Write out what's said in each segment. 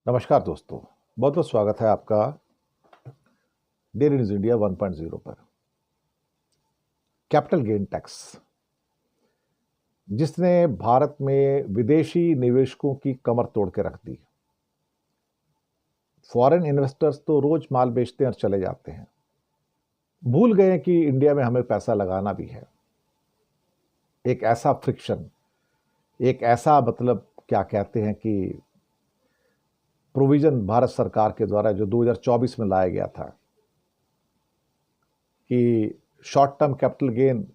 नमस्कार दोस्तों, बहुत बहुत स्वागत है आपका डेली न्यूज इंडिया 1.0 पर। कैपिटल गेन टैक्स जिसने भारत में विदेशी निवेशकों की कमर तोड़ के रख दी। फॉरेन इन्वेस्टर्स तो रोज माल बेचते हैं और चले जाते हैं, भूल गए कि इंडिया में हमें पैसा लगाना भी है। एक ऐसा फ्रिक्शन, एक ऐसा क्या कहते हैं कि प्रोविजन भारत सरकार के द्वारा जो 2024 में लाया गया था कि शॉर्ट टर्म कैपिटल गेन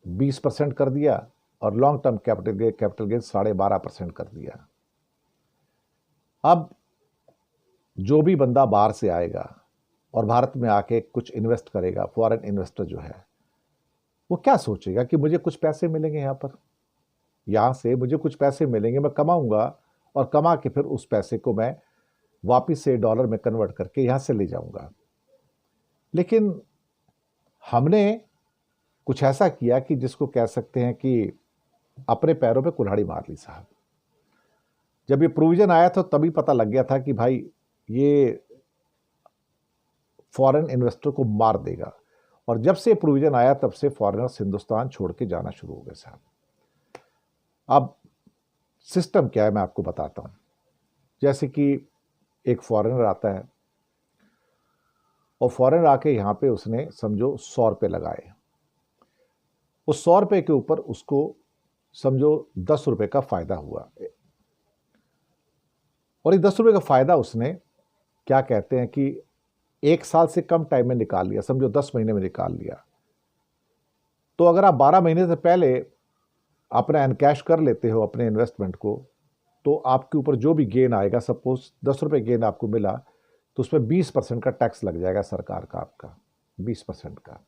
20% कर दिया और लॉन्ग टर्म कैपिटल गेन 12.5% कर दिया। अब जो भी बंदा बाहर से आएगा और भारत में आके कुछ इन्वेस्ट करेगा, फॉरेन इन्वेस्टर जो है, वो क्या सोचेगा कि मुझे कुछ पैसे मिलेंगे, यहाँ से मुझे कुछ पैसे मिलेंगे, मैं कमाऊंगा और कमा के फिर उस पैसे को मैं वापस से डॉलर में कन्वर्ट करके यहाँ से ले जाऊंगा। लेकिन हमने कुछ ऐसा किया कि जिसको कह सकते हैं कि अपने पैरों पे कुल्हाड़ी मार ली साहब। जब ये प्रोविजन आया था तभी पता लग गया था कि भाई ये फॉरेन इन्वेस्टर को मार देगा, और जब से प्रोविजन आया तब से फॉरेनर्स हिंदुस्तान छोड़ के जाना शुरू हो गए साहब। अब सिस्टम क्या है मैं आपको बताता हूं। जैसे कि एक फॉरेनर आता है और फॉरेनर आके यहां पे उसने समझो 100 रुपये लगाए, उस 100 रुपये के ऊपर उसको समझो 10 रुपये का फायदा हुआ, और ये 10 रुपये का फायदा उसने क्या कहते हैं कि 1 साल से कम टाइम में निकाल लिया, समझो 10 महीने में निकाल लिया। तो अगर आप 12 महीने से पहले अपना एनकैश कर लेते हो अपने इन्वेस्टमेंट को, तो आपके ऊपर जो भी गेन आएगा, सपोज 10 रुपये गेन आपको मिला, तो उसमें 20% का टैक्स लग जाएगा सरकार का, आपका 20% का।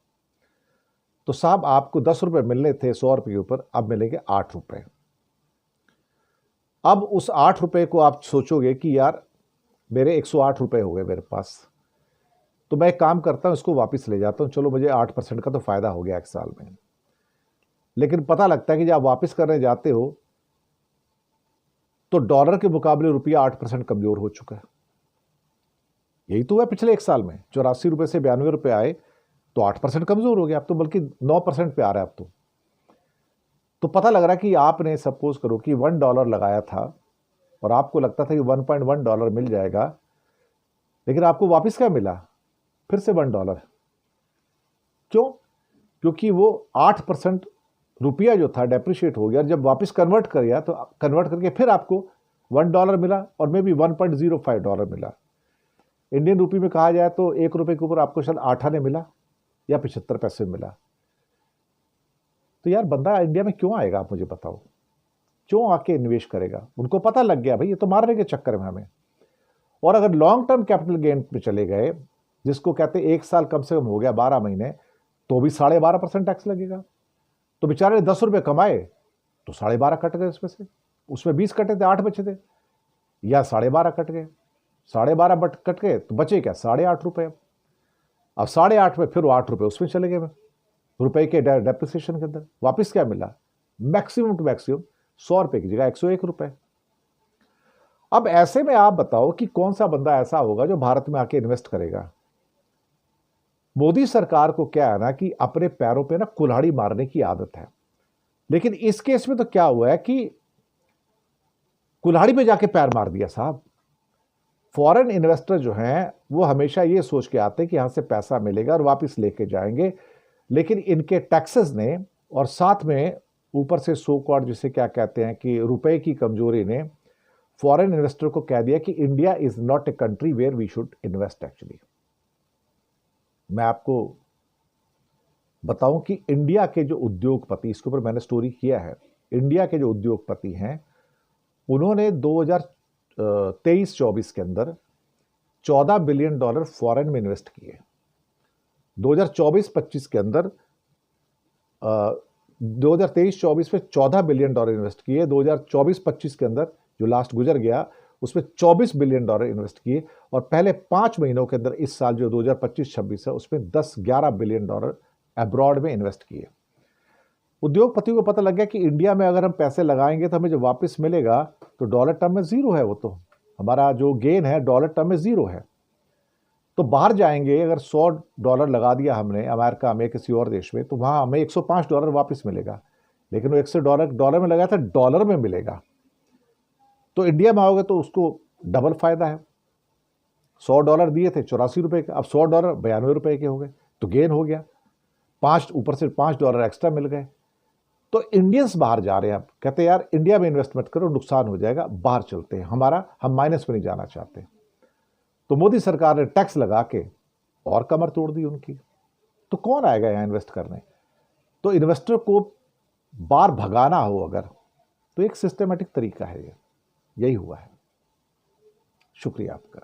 तो साहब आपको 10 रुपये मिलने थे 100 रुपये के ऊपर, अब मिलेंगे 8 रुपये। अब उस 8 रुपये को आप सोचोगे कि यार मेरे 108 रुपये हो गए मेरे पास, तो मैं एक काम करता हूं, इसको वापस ले जाता हूं, चलो मुझे 8% का तो फायदा हो गया 1 साल में। लेकिन पता लगता है कि जब आप वापस करने जाते हो तो डॉलर के मुकाबले रुपया 8% कमजोर हो चुका है। यही तो हुआ पिछले 1 साल में, 84 रुपये से 92 रुपये आए तो 8% कमजोर हो गया, अब तो बल्कि 9% पे आ रहा है अब तो पता लग रहा है कि आपने सपोज करो कि $1 लगाया था और आपको लगता था कि $1.1 मिल जाएगा, लेकिन आपको वापस क्या मिला, फिर से $1। क्यों? क्योंकि वो 8% रुपया जो था डेप्रिशिएट हो गया। जब वापस कन्वर्ट कर गया तो कन्वर्ट करके फिर आपको $1 मिला और मे भी $1.05 मिला। इंडियन रुपी में कहा जाए तो 1 रुपये के ऊपर आपको शायद 8 आने मिला या 75 पैसे मिला। तो यार बंदा इंडिया में क्यों आएगा, आप मुझे बताओ, क्यों आके निवेश करेगा? उनको पता लग गया भाई ये तो मारने के चक्कर में हमें। और अगर लॉन्ग टर्म कैपिटल गेन पे चले गए, जिसको कहते हैं 1 साल कम से कम हो गया, 12 महीने, तो भी 12.5% टैक्स लगेगा। तो बेचारे 10 रुपये कमाए तो 12.5 कट गए उसमें 20 कटे थे, 8 बचे थे, या 12.5 कट गए, 12.5 कट गए तो बचे क्या, 8.5 रुपये। अब 8.5 में फिर 8 रुपये उसमें चले गए रुपए के डेप्रिसिएशन के अंदर। वापिस क्या मिला, मैक्सिमम टू मैक्सिमम 100 रुपये की जगह 101 रुपये। अब ऐसे में आप बताओ कि कौन सा बंदा ऐसा होगा जो भारत में आके इन्वेस्ट करेगा? मोदी सरकार को क्या है ना कि अपने पैरों पे ना कुल्हाड़ी मारने की आदत है। लेकिन इस केस में तो क्या हुआ है कि कुल्हाड़ी पे जाके पैर मार दिया साहब। फॉरेन इन्वेस्टर जो हैं वो हमेशा ये सोच के आते हैं कि यहां से पैसा मिलेगा और वापस लेके जाएंगे, लेकिन इनके टैक्सेस ने और साथ में ऊपर से सो कॉल्ड जिसे क्या कहते हैं कि रुपए की कमजोरी ने फॉरेन इन्वेस्टर को कह दिया कि India is not a country where we should invest. Actually मैं आपको बताऊं कि इंडिया के जो उद्योगपति, इसके ऊपर मैंने स्टोरी किया है, इंडिया के जो उद्योगपति हैं उन्होंने 2023-24 के अंदर $14 बिलियन फॉरेन में इन्वेस्ट किए। 2024-25 के अंदर 2023-24 में $14 बिलियन इन्वेस्ट किए। 2024-25 के अंदर जो लास्ट गुजर गया उसमें $24 बिलियन इन्वेस्ट किए, और पहले 5 महीनों के अंदर इस साल जो 2025-26 है उसमें 10-11 बिलियन डॉलर अब्रॉड में इन्वेस्ट किए। उद्योगपतियों को पता लग गया कि इंडिया में अगर हम पैसे लगाएंगे तो हमें जो वापस मिलेगा तो डॉलर टर्म में जीरो है वो तो, हमारा जो गेन है डॉलर टर्म में ज़ीरो है। तो बाहर जाएंगे, अगर $100 लगा दिया हमने अमेरिका में किसी और देश में, तो वहाँ हमें $105 वापस मिलेगा, लेकिन वो $100 डॉलर में लगाया था डॉलर में मिलेगा। तो इंडिया में आओगे तो उसको डबल फायदा है। $100 दिए थे ₹84 के, अब $100 ₹92 के हो गए, तो गेन हो गया। ऊपर से $5 एक्स्ट्रा मिल गए। तो इंडियंस बाहर जा रहे हैं, अब कहते हैं यार इंडिया में इन्वेस्टमेंट करो, नुकसान हो जाएगा, बाहर चलते हैं, हम माइनस में नहीं जाना चाहते। तो मोदी सरकार ने टैक्स लगा के और कमर तोड़ दी उनकी। तो कौन आएगा यहाँ इन्वेस्ट करने? तो इन्वेस्टर को बाहर भगाना हो अगर, तो एक सिस्टमेटिक तरीका है, यही हुआ है। शुक्रिया आपका।